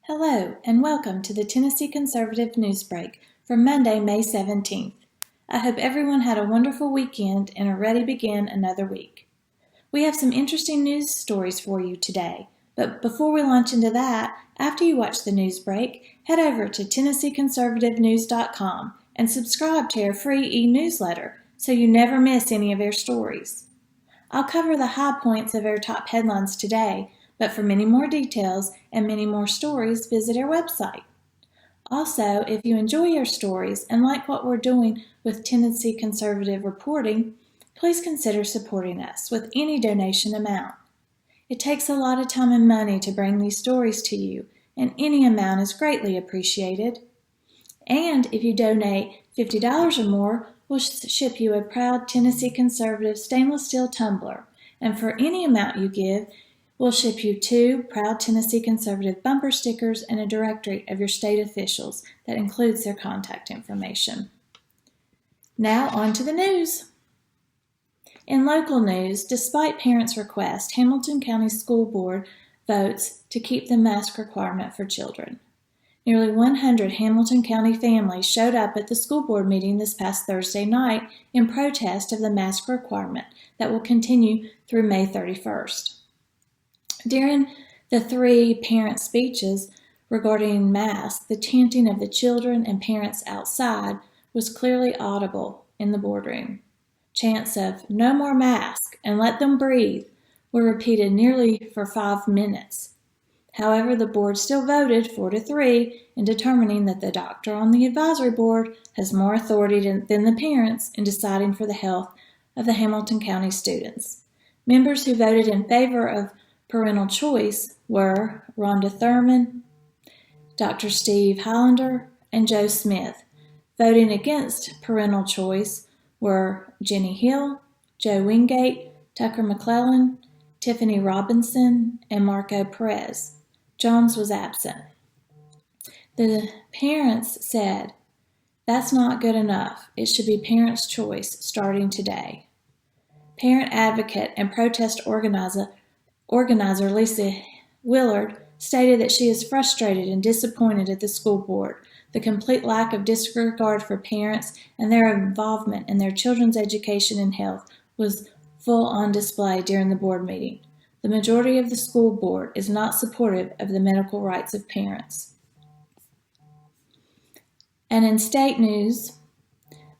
Hello, and welcome to the Tennessee Conservative News Break for Monday, May 17th. I hope everyone had a wonderful weekend and are ready to begin another week. We have some interesting news stories for you today, but before we launch into that, after you watch the news break, head over to TennesseeConservativeNews.com and subscribe to our free e-newsletter so you never miss any of our stories. I'll cover the high points of our top headlines today, but for many more details and many more stories, visit our website. Also, if you enjoy our stories and like what we're doing with Tennessee Conservative reporting, please consider supporting us with any donation amount. It takes a lot of time and money to bring these stories to you, and any amount is greatly appreciated. And if you donate $50 or more, we'll ship you a proud Tennessee Conservative stainless steel tumbler, and for any amount you give, we'll ship you 2 proud Tennessee Conservative bumper stickers and a directory of your state officials that includes their contact information. Now on to the news. In local news, despite parents' request, Hamilton County School Board votes to keep the mask requirement for children. Nearly 100 Hamilton County families showed up at the school board meeting this past Thursday night in protest of the mask requirement that will continue through May 31st. During the 3 parent speeches regarding masks, the chanting of the children and parents outside was clearly audible in the boardroom. Chants of "no more mask" and "let them breathe" were repeated nearly for 5 minutes. However, the board still voted 4-3 in determining that the doctor on the advisory board has more authority than the parents in deciding for the health of the Hamilton County students. Members who voted in favor of parental choice were Rhonda Thurman, Dr. Steve Highlander, and Joe Smith. Voting against parental choice were Jenny Hill, Joe Wingate, Tucker McClellan, Tiffany Robinson, and Marco Perez. Jones was absent. The parents said, "That's not good enough. It should be parents' choice starting today." Parent advocate and protest organizer Lisa Willard stated that she is frustrated and disappointed at the school board. The complete lack of disregard for parents and their involvement in their children's education and health was full on display during the board meeting. The majority of the school board is not supportive of the medical rights of parents. And in state news,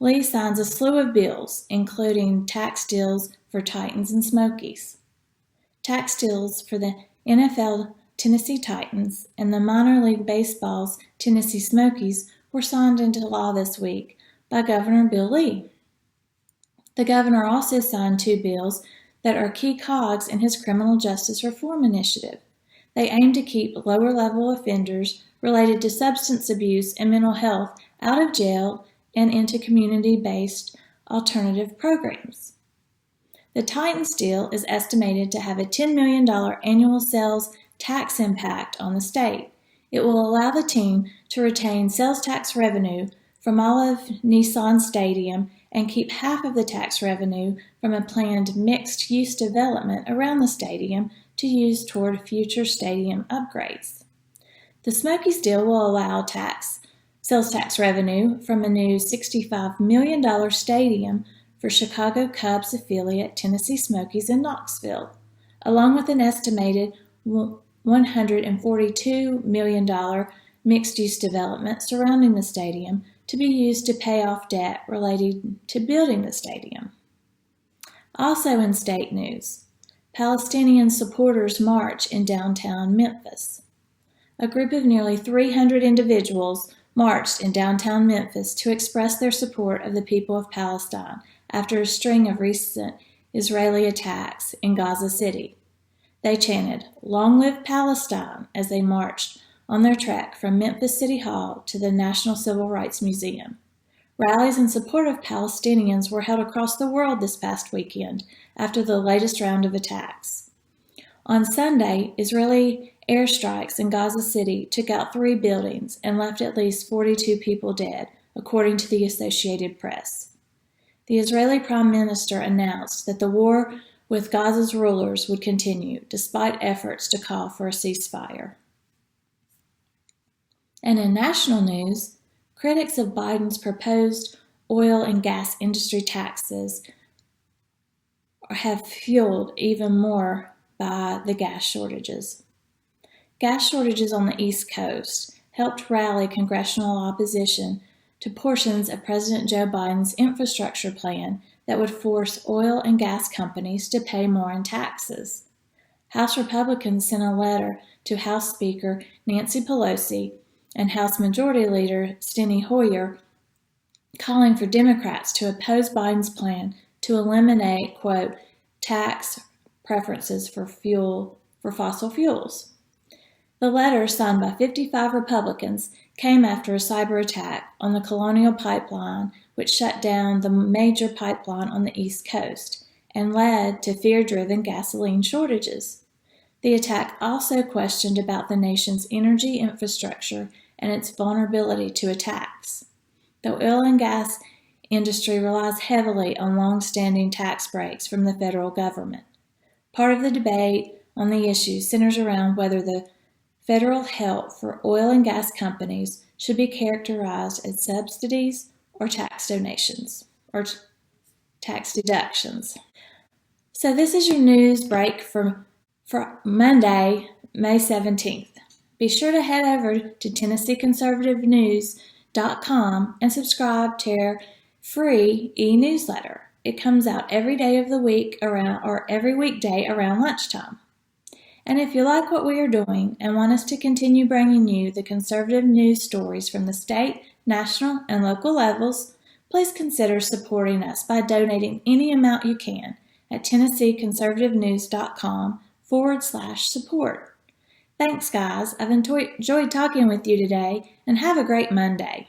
Lee signs a slew of bills, including tax deals for Titans and Smokies. Tax deals for the NFL Tennessee Titans and the minor league baseball's Tennessee Smokies were signed into law this week by Governor Bill Lee. The governor also signed 2 bills that are key cogs in his criminal justice reform initiative. They aim to keep lower-level offenders related to substance abuse and mental health out of jail and into community-based alternative programs. The Titans deal is estimated to have a $10 million annual sales tax impact on the state. It will allow the team to retain sales tax revenue from all of Nissan Stadium and keep half of the tax revenue from a planned mixed-use development around the stadium to use toward future stadium upgrades. The Smokies deal will allow sales tax revenue from a new $65 million stadium for Chicago Cubs affiliate Tennessee Smokies in Knoxville, along with an estimated $142 million mixed-use development surrounding the stadium to be used to pay off debt related to building the stadium. Also in state news, Palestinian supporters march in downtown Memphis. A group of nearly 300 individuals marched in downtown Memphis to express their support of the people of Palestine after a string of recent Israeli attacks in Gaza City. They chanted, "Long live Palestine," as they marched on their trek from Memphis City Hall to the National Civil Rights Museum. Rallies in support of Palestinians were held across the world this past weekend after the latest round of attacks. On Sunday, Israeli airstrikes in Gaza City took out 3 buildings and left at least 42 people dead, according to the Associated Press. The Israeli Prime Minister announced that the war with Gaza's rulers would continue, despite efforts to call for a ceasefire. And in national news, critics of Biden's proposed oil and gas industry taxes have fueled even more by the gas shortages. Gas shortages on the East Coast helped rally congressional opposition to portions of President Joe Biden's infrastructure plan that would force oil and gas companies to pay more in taxes. House Republicans sent a letter to House Speaker Nancy Pelosi and House Majority Leader Steny Hoyer calling for Democrats to oppose Biden's plan to eliminate, quote, tax preferences for fossil fuels. The letter, signed by 55 Republicans, came after a cyber attack on the Colonial Pipeline, which shut down the major pipeline on the East Coast and led to fear-driven gasoline shortages. The attack also questioned about the nation's energy infrastructure and its vulnerability to attacks. The oil and gas industry relies heavily on long-standing tax breaks from the federal government. Part of the debate on the issue centers around whether the federal help for oil and gas companies should be characterized as subsidies or tax donations or tax deductions. So this is your news break for Monday, May 17th. Be sure to head over to TennesseeConservativeNews.com and subscribe to our free e-newsletter. It comes out every day of the week every weekday around lunchtime. And if you like what we are doing and want us to continue bringing you the conservative news stories from the state, national, and local levels, please consider supporting us by donating any amount you can at TennesseeConservativeNews.com/support. Thanks, guys. I've enjoyed talking with you today, and have a great Monday.